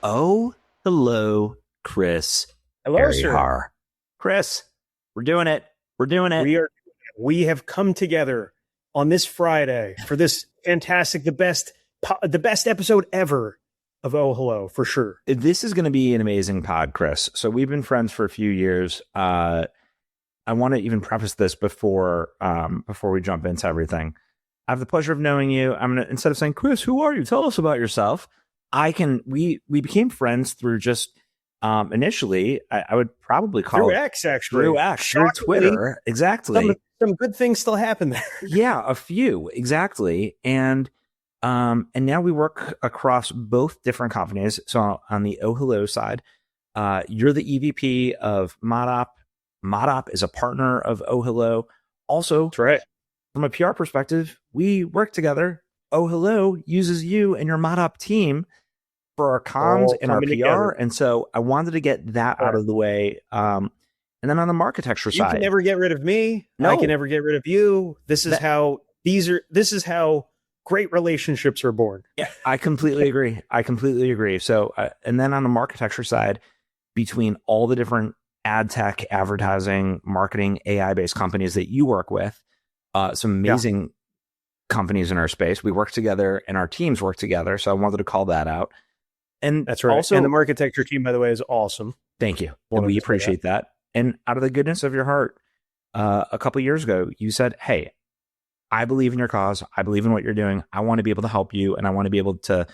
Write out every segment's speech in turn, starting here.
Oh, hello, Chris Hello, sir. Harihar. Chris, we're doing it. We're doing it. We have come together on this Friday for this fantastic, the best episode ever of Oh Hello for sure. This is going to be an amazing pod, Chris. So we've been friends for a few years. I want to even preface this before we jump into everything. I have the pleasure of knowing you. I'm gonna, instead of saying, Chris, who are you? Tell us about yourself. We became friends through just initially. I would probably call Through it X, actually. through X, through Twitter. Exactly. Some good things still happen there. Yeah, a few exactly, and now we work across both different companies. So on the OhHello side, you're the EVP of ModOp. ModOp is a partner of OhHello. Also, That's right. from a PR perspective, we work together. OhHello uses you and your ModOp team for our comms All and our PR. together. And so I wanted to get that out of the way. And then on the architecture You side, can never get rid of me. No. I can never get rid of you. This is how great relationships are born. Yeah, I completely agree. So, and then on the architecture side, between all the different ad tech, advertising, marketing, AI-based companies that you work with, some amazing companies in our space, we work together and our teams work together. So I wanted to call that out. And That's right. Also, and the architecture team, by the way, is awesome. thank you. And we appreciate that. And out of the goodness of your heart, a couple of years ago, you said, hey, I believe in your cause. I believe in what you're doing. I want to be able to help you. And I want to be able to,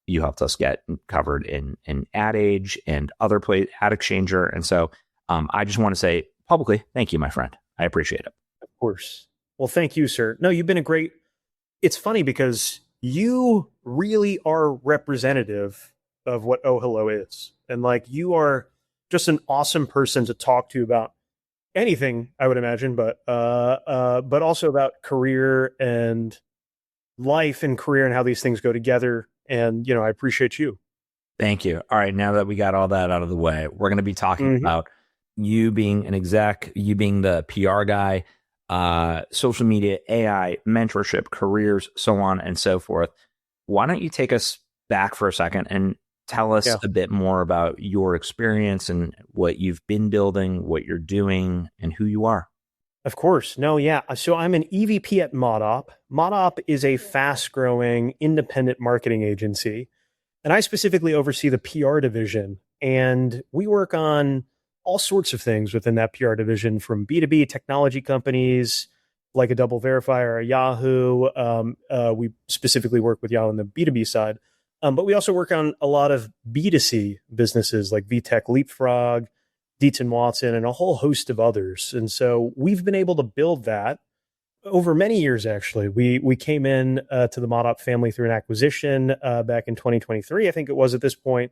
you helped us get covered in Ad Age and other Ad Exchanger. And so I just want to say publicly, thank you, my friend. I appreciate it. Of course. Well, thank you, sir. No, you've been a great, it's funny because you really are representative of what OhHello is. And like, you are just an awesome person to talk to about anything, I would imagine, but also about career and life and career and how these things go together. And, you know, I appreciate you. Thank you. All right. Now that we got all that out of the way, we're going to be talking about you being an exec, you being the PR guy, social media, AI, mentorship, careers, so on and so forth. Why don't you take us back for a second and tell us a bit more about your experience and what you've been building, what you're doing, and who you are. Of course. No, yeah. So I'm an EVP at ModOp. ModOp is a fast-growing independent marketing agency, and I specifically oversee the PR division. And we work on all sorts of things within that PR division, from B2B technology companies like a Double Verify or a Yahoo. We specifically work with Yahoo on the B2B side. But we also work on a lot of B2C businesses like VTech, Leapfrog, Dietz and Watson, and a whole host of others. And so we've been able to build that over many years, actually. We came in to the ModOp family through an acquisition back in 2023, I think it was at this point.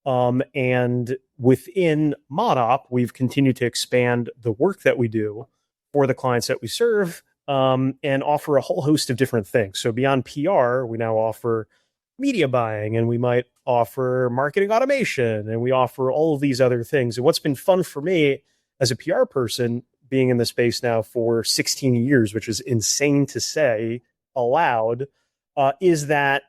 And within ModOp, we've continued to expand the work that we do for the clients that we serve and offer a whole host of different things. So beyond PR, we now offer media buying, and we might offer marketing automation, and we offer all of these other things. And what's been fun for me as a PR person, being in the space now for 16 years, which is insane to say aloud, is that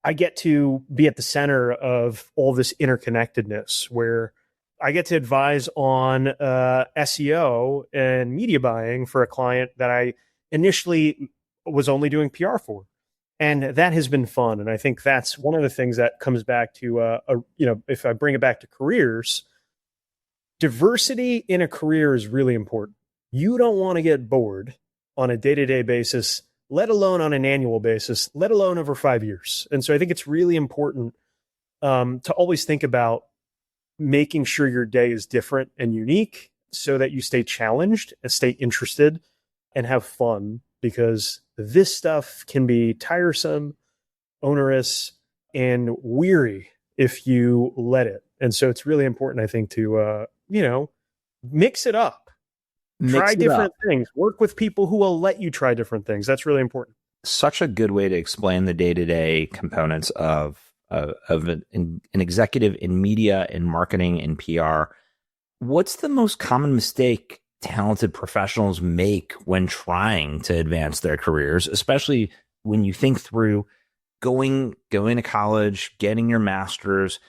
I get to be at the center of all this interconnectedness, where I get to advise on SEO and media buying for a client that I initially was only doing PR for. And that has been fun. And I think that's one of the things that comes back to, if I bring it back to careers, diversity in a career is really important. You don't want to get bored on a day-to-day basis, let alone on an annual basis, let alone over 5 years. And so I think it's really important to always think about making sure your day is different and unique so that you stay challenged and stay interested and have fun, because this stuff can be tiresome, onerous, and weary if you let it. And so it's really important, I think, to, mix it up. Try different things. Work with people who will let you try different things. That's really important. Such a good way to explain the day-to-day components of an executive in media and marketing and PR. What's the most common mistake talented professionals make when trying to advance their careers, especially when you think through going to college, getting your master's,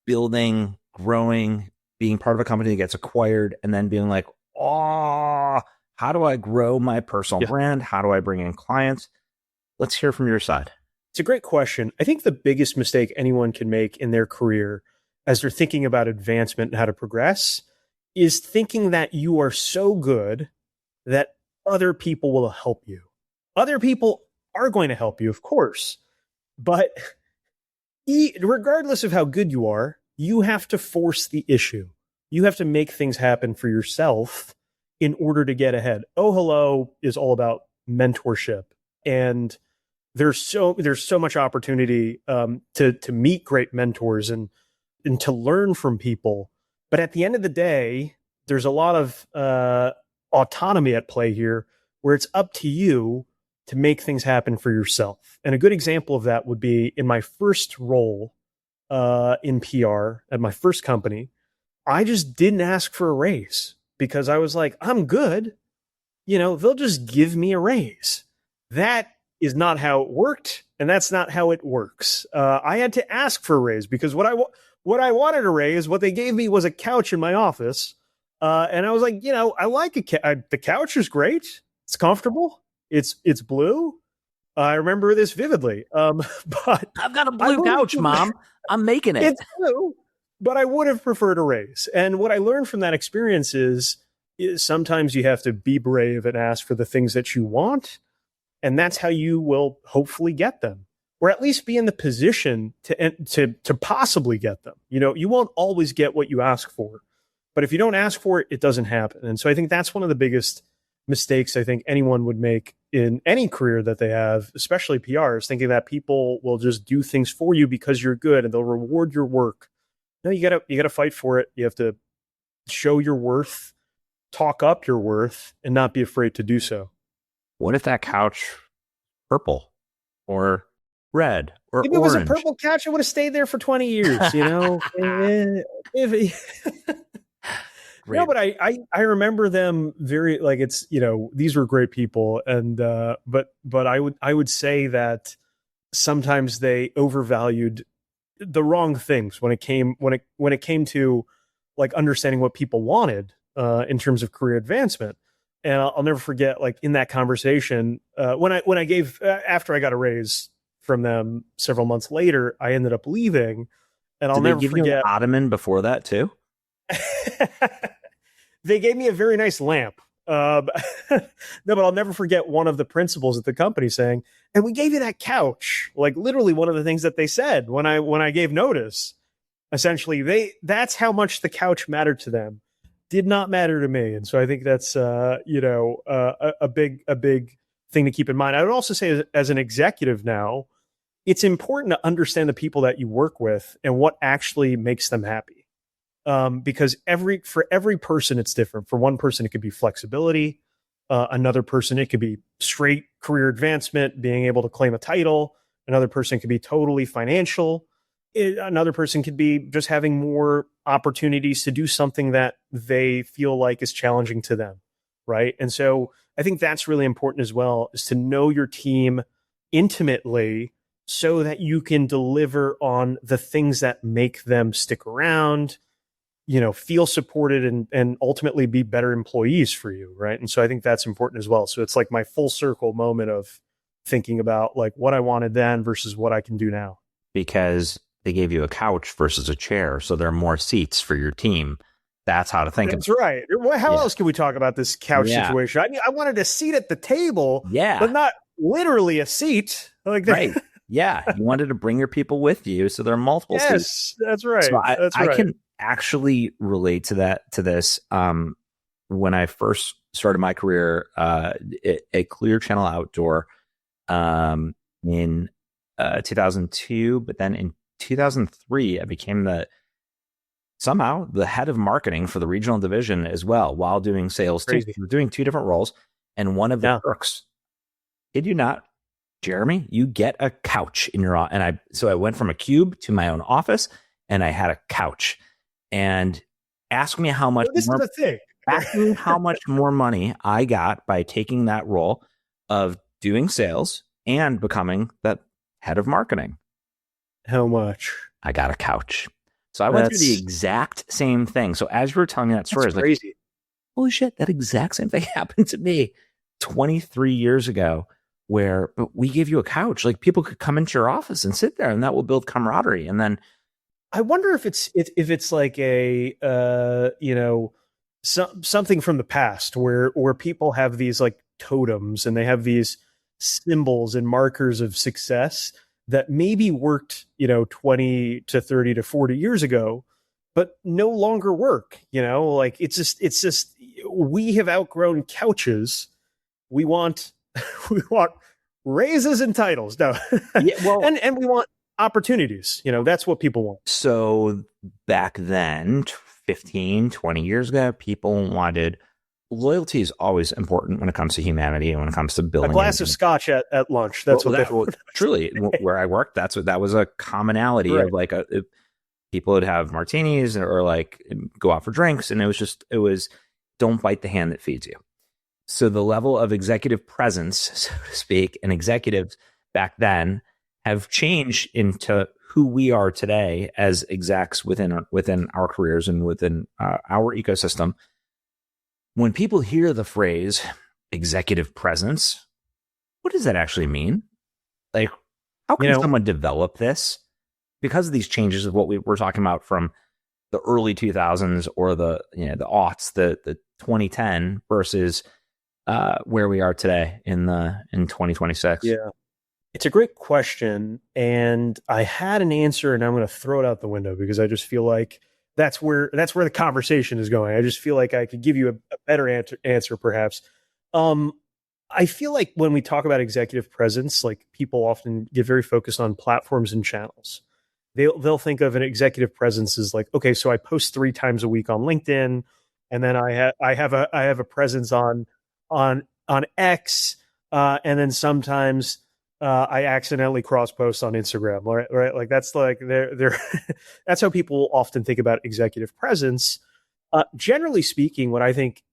building, growing, being part of a company that gets acquired, and then being like, oh, how do I grow my personal brand? How do I bring in clients? Let's hear from your side. It's a great question. I think the biggest mistake anyone can make in their career as they're thinking about advancement and how to progress is thinking that you are so good that other people will help you. Other people are going to help you, of course, but regardless of how good you are, you have to force the issue. You have to make things happen for yourself in order to get ahead. OhHello is all about mentorship, and there's so much opportunity to meet great mentors and to learn from people. But at the end of the day, there's a lot of autonomy at play here, where it's up to you to make things happen for yourself. And a good example of that would be in my first role in PR at my first company. I just didn't ask for a raise because I was like, I'm good. They'll just give me a raise. That is not how it worked, and that's not how it works. I had to ask for a raise because what I wanted a raise, what they gave me was a couch in my office, and I was like, I like the couch is great. It's comfortable. It's blue. I remember this vividly. But I've got a blue couch, Mom. I'm making it. It's blue, but I would have preferred a raise. And what I learned from that experience is sometimes you have to be brave and ask for the things that you want. And that's how you will hopefully get them, or at least be in the position to possibly get them. You won't always get what you ask for, but if you don't ask for it, it doesn't happen. And so I think that's one of the biggest mistakes I think anyone would make in any career that they have, especially PRs, thinking that people will just do things for you because you're good and they'll reward your work. No, you gotta fight for it. You have to show your worth, talk up your worth, and not be afraid to do so. What if that couch purple or red or if orange? It was a purple couch, it would have stayed there for 20 years, No, but I remember them very, like, it's, these were great people. And, but I would say that sometimes they overvalued the wrong things when it came to like understanding what people wanted, in terms of career advancement. And I'll never forget, like, in that conversation, when I gave, after I got a raise from them several months later, I ended up leaving, and I'll never forget. You an ottoman before that too? They gave me a very nice lamp. No, but I'll never forget one of the principals at the company saying, "And we gave you that couch." Like, literally one of the things that they said when I gave notice. Essentially, that's how much the couch mattered to them. Did not matter to me. And so I think that's a big thing to keep in mind. I would also say, as an executive now, it's important to understand the people that you work with and what actually makes them happy. Because for every person, it's different. For one person, it could be flexibility. Another person, it could be straight career advancement, being able to claim a title. Another person could be totally financial. Another person could be just having more opportunities to do something that they feel like is challenging to them, right? And so I think that's really important as well, is to know your team intimately so that you can deliver on the things that make them stick around, feel supported, and ultimately be better employees for you, right? And so I think that's important as well. So it's like my full circle moment of thinking about like what I wanted then versus what I can do now. Because they gave you a couch versus a chair, so there are more seats for your team. That's how to think That's of it. Right. How else can we talk about this couch situation? I mean, I wanted a seat at the table, but not literally a seat. Like that. Right. Yeah. You wanted to bring your people with you, so there are multiple seats. Yes, that's right. So I can actually relate to this. When I first started my career at Clear Channel Outdoor in 2002, but then in 2003, I became somehow the head of marketing for the regional division as well, while doing sales too. We're doing two different roles. And one of the perks, kid you not, Jeremy, you get a couch in your office. And so I went from a cube to my own office, and I had a couch. And ask me how much ask me how much more money I got by taking that role of doing sales and becoming that head of marketing. How much? I got a couch. So I went through the exact same thing. So as you were telling me that story, I was crazy. like, holy shit, that exact same thing happened to me 23 years ago, where we give you a couch. Like, people could come into your office and sit there, and that will build camaraderie. And then I wonder if it's like a something from the past where people have these like totems and they have these symbols and markers of success that maybe worked 20 to 30 to 40 years ago, but no longer work. Like it's just we have outgrown couches. We want raises and titles. No. Yeah, well, and we want opportunities. That's what people want. So back then, 15, 20 years ago, people wanted loyalty is always important when it comes to humanity and when it comes to building a glass of scotch at lunch. That's truly where I worked. That was a commonality of like people would have martinis or like go out for drinks. And it was don't bite the hand that feeds you. So the level of executive presence, so to speak, and executives back then have changed into who we are today as execs within our careers and within our ecosystem. When people hear the phrase executive presence, what does that actually mean? Like, how can someone develop this? Because of these changes of what we're talking about from the early 2000s or the aughts, the 2010 versus where we are today in 2026. Yeah. It's a great question, and I had an answer, and I'm going to throw it out the window because I just feel like that's where the conversation is going. I just feel like I could give you a better answer, perhaps. I feel like when we talk about executive presence, like people often get very focused on platforms and channels. They'll think of an executive presence as like, okay, so I post 3 times a week on LinkedIn, and then I have a presence on X, and then sometimes I accidentally cross post on Instagram, right? Like that's like they're that's how people often think about executive presence. Generally speaking, what I think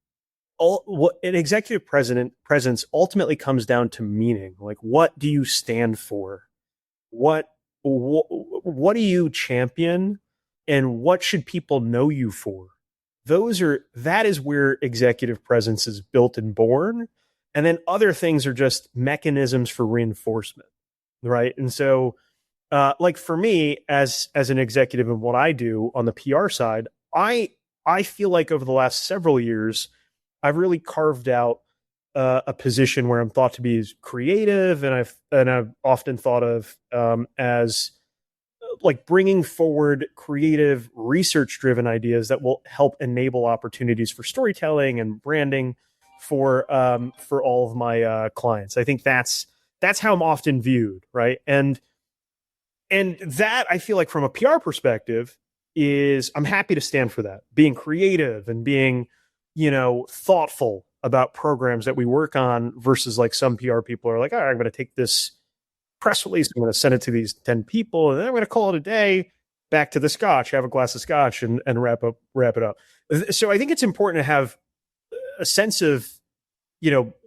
what an executive presence ultimately comes down to meaning. Like, what do you stand for? What do you champion, and what should people know you for? That is where executive presence is built and born. And then other things are just mechanisms for reinforcement, right? And so, like for me, as an executive and what I do on the PR side, I feel like over the last several years, I've really carved out a position where I'm thought to be creative, and I've often thought of as like bringing forward creative, research-driven ideas that will help enable opportunities for storytelling and branding for all of my clients. I think that's how I'm often viewed, right? And that, I feel like from a PR perspective, is I'm happy to stand for that, being creative and being thoughtful about programs that we work on, versus like some PR people are like, all right, I'm going to take this press release, I'm going to send it to these 10 people, and then I'm going to call it a day, back to the scotch, have a glass of scotch, and wrap it up. So I think it's important to have a sense of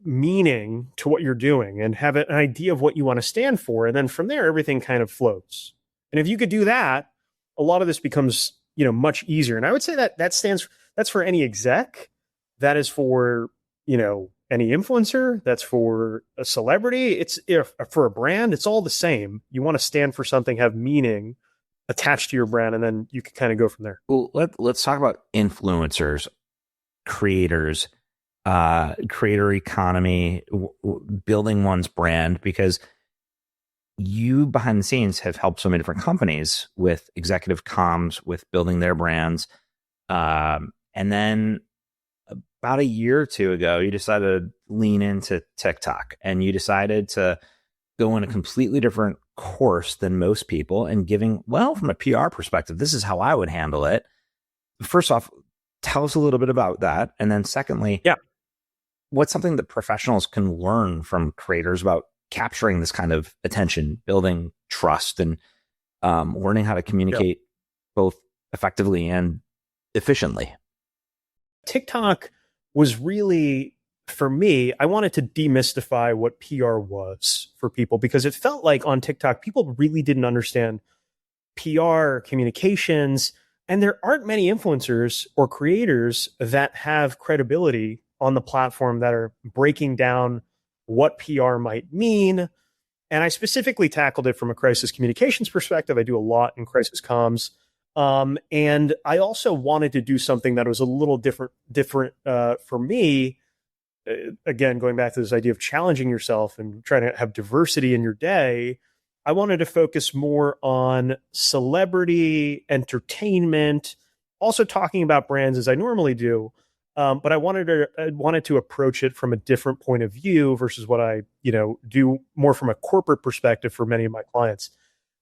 meaning to what you're doing and have an idea of what you want to stand for, and then from there everything kind of floats. And if you could do that, a lot of this becomes much easier. And I would say that's for any exec, that is for any influencer, that's for a celebrity, it's for a brand, it's all the same. You want to stand for something, have meaning attached to your brand, and then you can kind of go from there. Well, let's talk about influencers, creators, creator economy, building one's brand, because you behind the scenes have helped so many different companies with executive comms, with building their brands. And then about a year or two ago, you decided to lean into TikTok, and you decided to go in a completely different course than most people, and giving, well, from a PR perspective, this is how I would handle it. First off, tell us a little bit about that. And then secondly, what's something that professionals can learn from creators about capturing this kind of attention, building trust, and learning how to communicate both effectively and efficiently? TikTok was really, for me, I wanted to demystify what PR was for people, because it felt like on TikTok, people really didn't understand PR, communications. And there aren't many influencers or creators that have credibility on the platform that are breaking down what PR might mean. And I specifically tackled it from a crisis communications perspective. I do a lot in crisis comms. And I also wanted to do something that was a little different for me. Again, going back to this idea of challenging yourself and trying to have diversity in your day, I wanted to focus more on celebrity, entertainment, also talking about brands as I normally do. But I wanted to approach it from a different point of view versus what I, do more from a corporate perspective for many of my clients.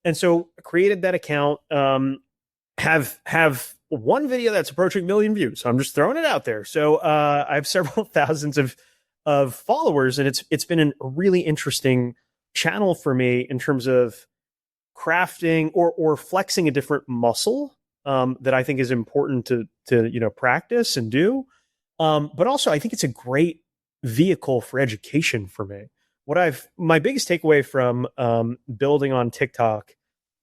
And so I created that account, have one video that's approaching 1 million views. So I'm just throwing it out there. So I have several thousands of followers, and it's been a really interesting channel for me in terms of crafting or flexing a different muscle that I think is important to practice and do. But also, I think it's a great vehicle for education for me. My biggest takeaway from building on TikTok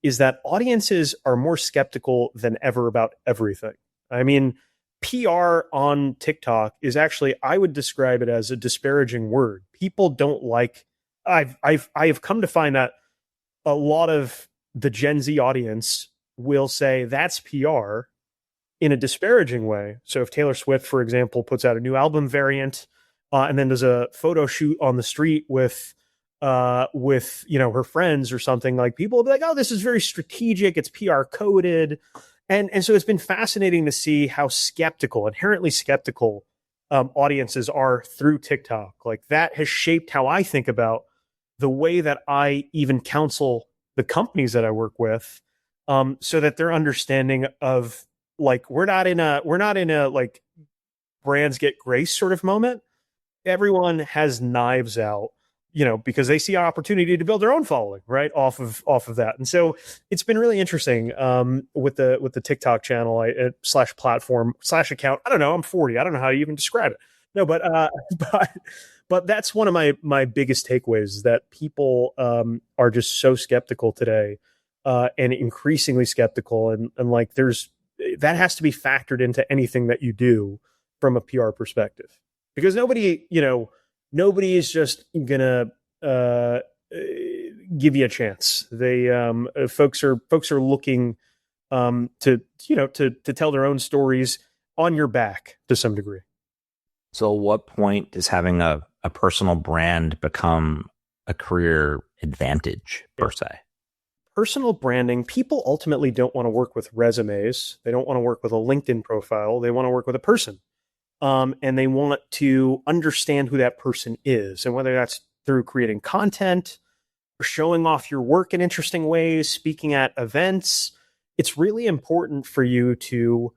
is that audiences are more skeptical than ever about everything. I mean, PR on TikTok is actually, I would describe it as a disparaging word. People don't like. I've come to find that a lot of the Gen Z audience will say that's PR in a disparaging way. So if Taylor Swift, for example, puts out a new album variant and then does a photo shoot on the street with her friends or something, like, people will be like, oh, this is very strategic, it's PR coded. And so it's been fascinating to see how inherently skeptical audiences are through TikTok. Like, that has shaped how I think about the way that I even counsel the companies that I work with, so that they're understanding of, like, we're not in a like brands get grace sort of moment. Everyone has knives out, because they see an opportunity to build their own following, right, off of that. And so it's been really interesting with the TikTok channel slash platform slash account. I don't know. I'm 40. I don't know how you even describe it. No, but but that's one of my biggest takeaways, is that people are just so skeptical today, and increasingly skeptical, and like that has to be factored into anything that you do from a PR perspective, because nobody is just gonna give you a chance. They folks are looking to tell their own stories on your back to some degree. So at what point does having a personal brand become a career advantage per se? Personal branding, people ultimately don't want to work with resumes. They don't want to work with a LinkedIn profile. They want to work with a person. And they want to understand who that person is. And whether that's through creating content or showing off your work in interesting ways, speaking at events, it's really important for you to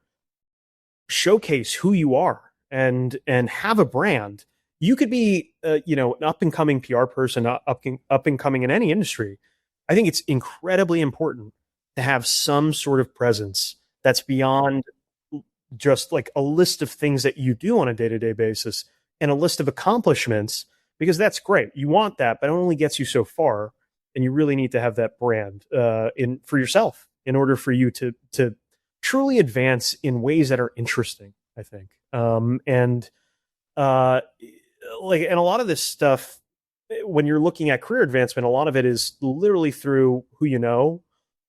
showcase who you are and have a brand. You could be, an up and coming PR person, up and coming in any industry. I think it's incredibly important to have some sort of presence that's beyond just like a list of things that you do on a day-to-day basis and a list of accomplishments, because that's great. You want that, but it only gets you so far. And you really need to have that brand for yourself in order for you to truly advance in ways that are interesting, I think. And a lot of this stuff, when you're looking at career advancement, a lot of it is literally through who you know,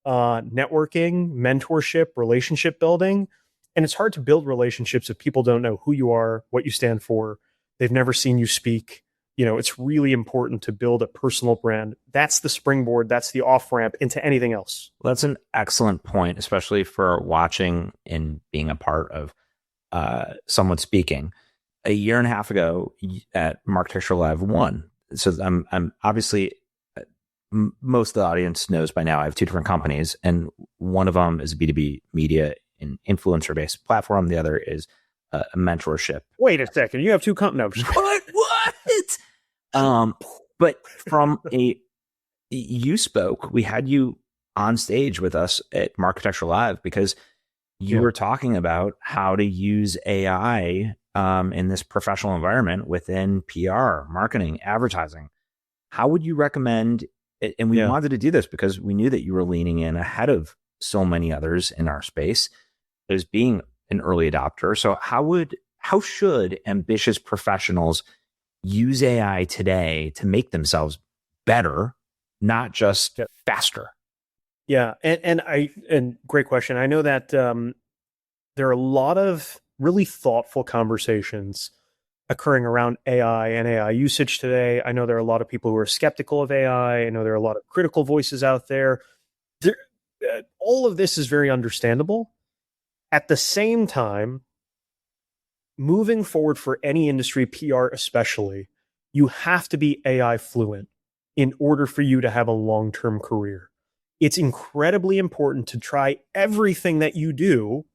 networking, mentorship, relationship building. And it's hard to build relationships if people don't know who you are, what you stand for. They've never seen you speak. It's really important to build a personal brand. That's the springboard. That's the off-ramp into anything else. Well, that's an excellent point, especially for watching and being a part of someone speaking. A year and a half ago at Architecture Live 1. So I'm obviously, most of the audience knows by now, I have two different companies, and one of them is a B2B media and influencer-based platform. The other is a mentorship. Wait a second. You have two companies. What? But you spoke, we had you on stage with us at Architecture Live because you were talking about how to use AI in this professional environment within PR, marketing, advertising. How would you recommend, and we wanted to do this because we knew that you were leaning in ahead of so many others in our space. as being an early adopter. So how should ambitious professionals use AI today to make themselves better, not just faster? Yeah, and great question. I know that there are a lot of really thoughtful conversations occurring around AI and AI usage today. I know there are a lot of people who are skeptical of AI. I know there are a lot of critical voices out there. All of this is very understandable. At the same time, moving forward for any industry, PR especially, you have to be AI fluent in order for you to have a long-term career. It's incredibly important to try everything that you do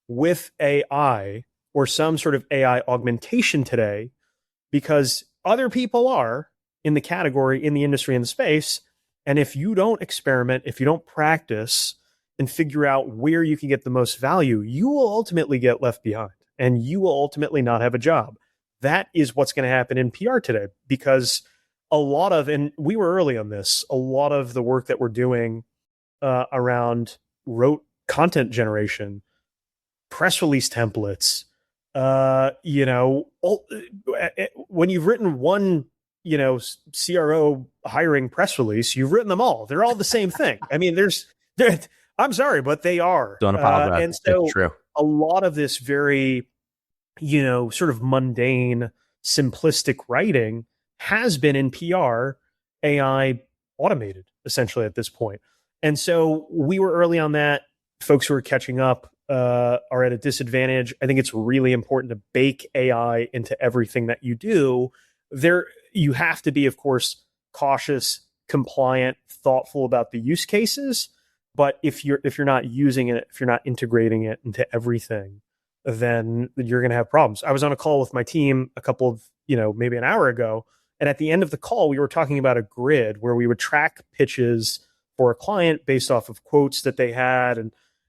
with AI or some sort of AI augmentation today, because other people are in the category, in the industry, in the space. And if you don't experiment, if you don't practice and figure out where you can get the most value, you will ultimately get left behind and you will ultimately not have a job. That is what's going to happen in PR today, because a lot of, and we were early on this, a lot of the work that we're doing around rote content generation, press release templates, when you've written one, CRO hiring press release, you've written them all. They're all the same thing. I mean, I'm sorry, but they are. Don't apologize. And so it's true. A lot of this very, sort of mundane, simplistic writing has been in PR AI automated essentially at this point. And so we were early on that. Folks who are catching up are at a disadvantage. I think it's really important to bake AI into everything that you do. You have to be, of course, cautious, compliant, thoughtful about the use cases. But if you're not using it, if you're not integrating it into everything, then you're going to have problems. I was on a call with my team a couple of, maybe an hour ago. And at the end of the call, we were talking about a grid where we would track pitches for a client based off of quotes that they had.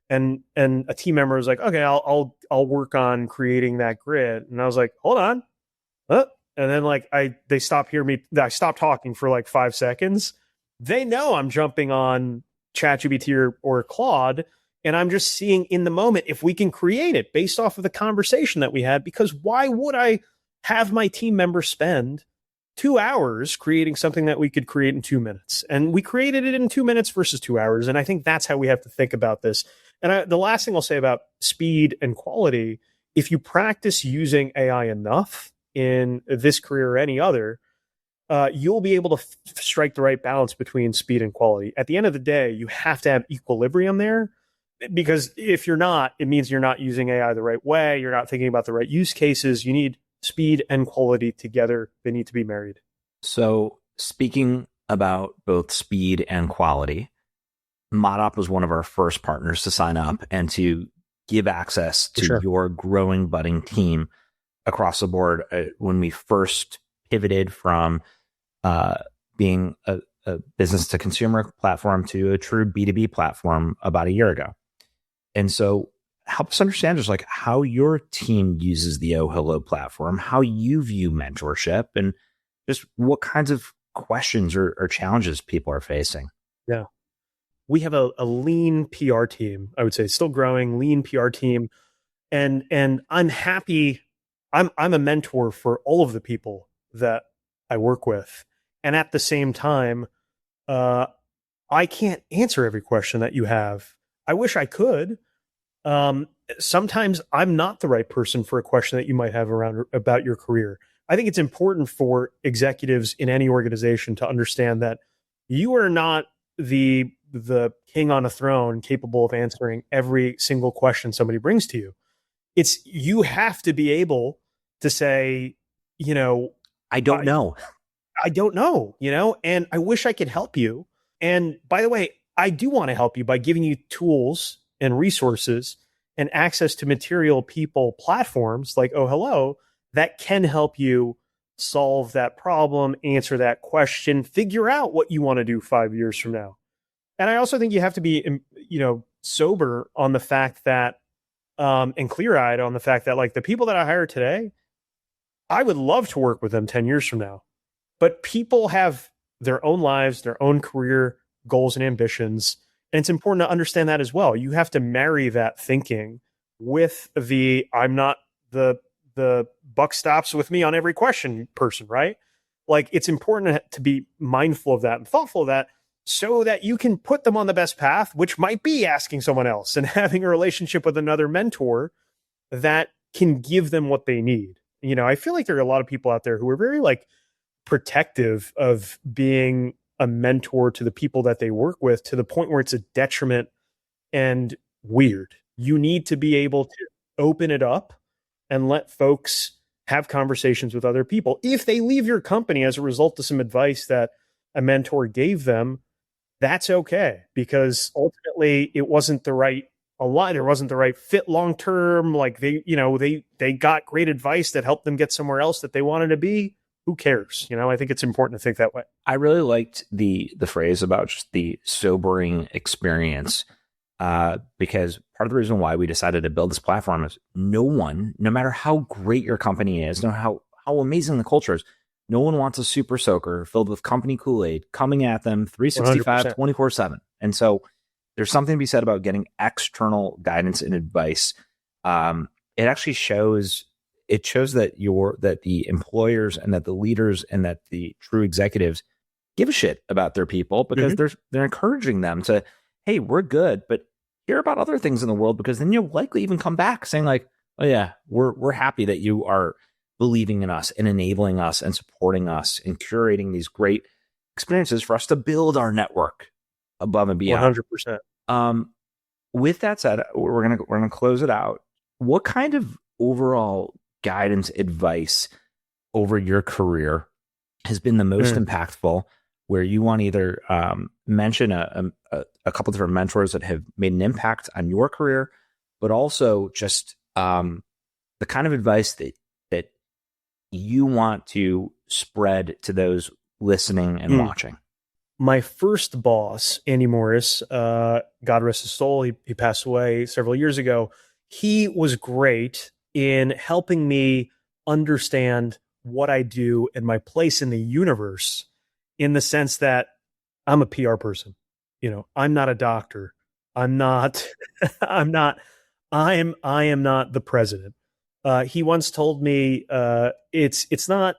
And a team member was like, okay, I'll work on creating that grid. And I was like, hold on. And then they stopped hearing me. I stopped talking for like 5 seconds. They know I'm jumping on ChatGPT or Claude, and I'm just seeing in the moment if we can create it based off of the conversation that we had, because why would I have my team members spend 2 hours creating something that we could create in 2 minutes? And we created it in 2 minutes versus 2 hours. And I think that's how we have to think about this. And the last thing I'll say about speed and quality, if you practice using AI enough in this career or any other, you'll be able to strike the right balance between speed and quality. At the end of the day, you have to have equilibrium there, because if you're not, it means you're not using AI the right way. You're not thinking about the right use cases. You need speed and quality together. They need to be married. So speaking about both speed and quality, ModOp was one of our first partners to sign up and to give access to your growing, budding team across the board. When we first pivoted from being a business to consumer platform to a true B2B platform about a year ago. And so help us understand just like how your team uses the OhHello platform, how you view mentorship, and just what kinds of questions or challenges people are facing. Yeah. We have a lean PR team, I would say, still growing, lean PR team. And I'm happy. I'm a mentor for all of the people that I work with. And at the same time, I can't answer every question that you have. I wish I could. Sometimes I'm not the right person for a question that you might have about your career. I think it's important for executives in any organization to understand that you are not the king on a throne capable of answering every single question somebody brings to you. You have to be able to say, I don't know. I don't know, and I wish I could help you. And by the way, I do want to help you by giving you tools and resources and access to material, people, platforms like OhHello that can help you solve that problem, answer that question, figure out what you want to do 5 years from now. And I also think you have to be, sober on the fact that, and clear-eyed on the fact that, like, the people that I hire today, I would love to work with them 10 years from now. But people have their own lives, their own career goals and ambitions. And it's important to understand that as well. You have to marry that thinking with the I'm not the buck stops with me on every question person, right? Like it's important to be mindful of that and thoughtful of that so that you can put them on the best path, which might be asking someone else and having a relationship with another mentor that can give them what they need. You know, I feel like there are a lot of people out there who are very like protective of being a mentor to the people that they work with to the point where it's a detriment and weird. You need to be able to open it up and let folks have conversations with other people. If they leave your company as a result of some advice that a mentor gave them, that's okay, because ultimately it wasn't the right align. It wasn't the right fit long term. Like they got great advice that helped them get somewhere else that they wanted to be. Who cares? You know, I think it's important to think that way. I really liked the phrase about just the sobering experience, because part of the reason why we decided to build this platform is no matter how great your company is, no how amazing the culture is, no one wants a super soaker filled with company Kool-Aid coming at them 365, 24/7. And so there's something to be said about getting external guidance and advice. It actually shows that that the employers and that the leaders and that the true executives give a shit about their people, because they're encouraging them to, hey, we're good, but hear about other things in the world, because then you'll likely even come back saying like, oh yeah, we're happy that you are believing in us and enabling us and supporting us and curating these great experiences for us to build our network above and beyond. 100%. With that said, we're gonna close it out. What kind of overall guidance, advice over your career has been the most impactful, where you want to either mention a couple different mentors that have made an impact on your career, but also just the kind of advice that you want to spread to those listening and watching? My first boss, Andy Morris, God rest his soul, he passed away several years ago. He was great in helping me understand what I do and my place in the universe, in the sense that I'm a PR person. You know, I'm not a doctor. I'm not, I am not the president. He once told me, it's not,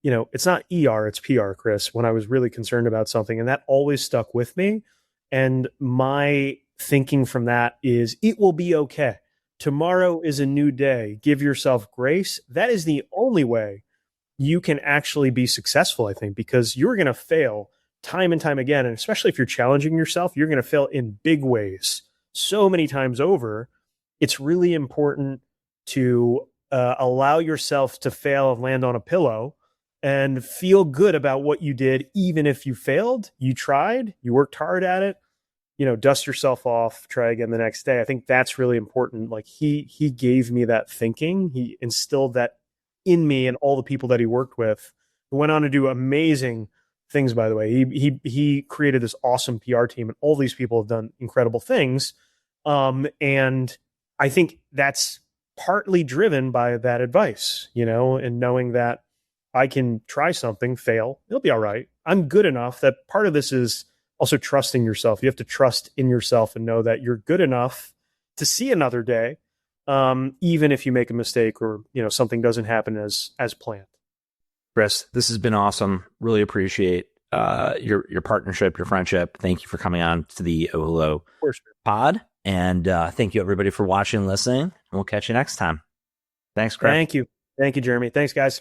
it's not ER, it's PR, Chris, when I was really concerned about something. And that always stuck with me. And my thinking from that is, it will be okay. Tomorrow is a new day. Give yourself grace. That is the only way you can actually be successful, I think, because you're going to fail time and time again. And especially if you're challenging yourself, you're going to fail in big ways so many times over. It's really important to allow yourself to fail and land on a pillow and feel good about what you did. Even if you failed, you tried, you worked hard at it, dust yourself off, try again the next day. I think that's really important. Like he gave me that thinking. He instilled that in me and all the people that he worked with, who went on to do amazing things, by the way. He created this awesome PR team, and all these people have done incredible things. And I think that's partly driven by that advice, and knowing that I can try something, fail, it'll be all right. I'm good enough. That part of this is also trusting yourself. You have to trust in yourself and know that you're good enough to see another day, even if you make a mistake or something doesn't happen as planned. Chris, this has been awesome. Really appreciate your partnership, your friendship. Thank you for coming on to the OhHello pod. And thank you, everybody, for watching and listening. We'll catch you next time. Thanks, Chris. Thank you. Thank you, Jeremy. Thanks, guys.